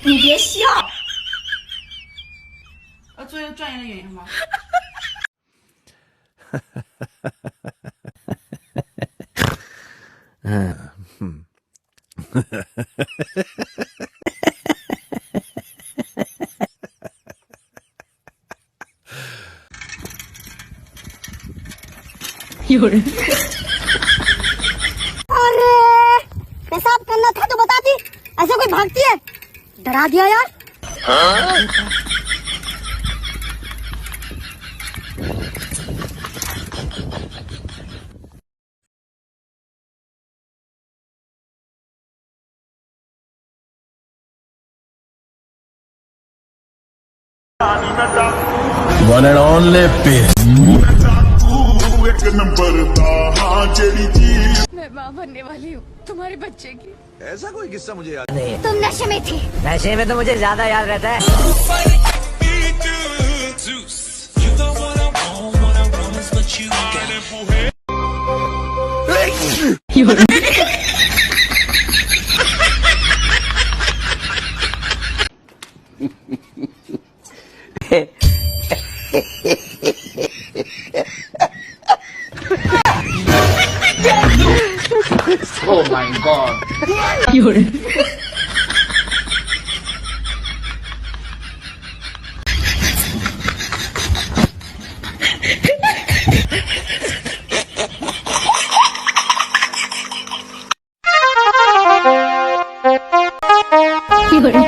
你别笑。作为专业的演员吗？有人。अरे पेशाब करना था तो बताती, ऐसे कोई भागती है, डरा दिया यार। One and only Fish. मैं माँ बनने वाली हूँ तुम्हारे बच्चे की। ऐसा कोई किस्सा मुझे याद नहीं। तुम नशे में थी। नशे में तो मुझे ज्यादा याद रहता है।有人。Oh my God. 有人。有人。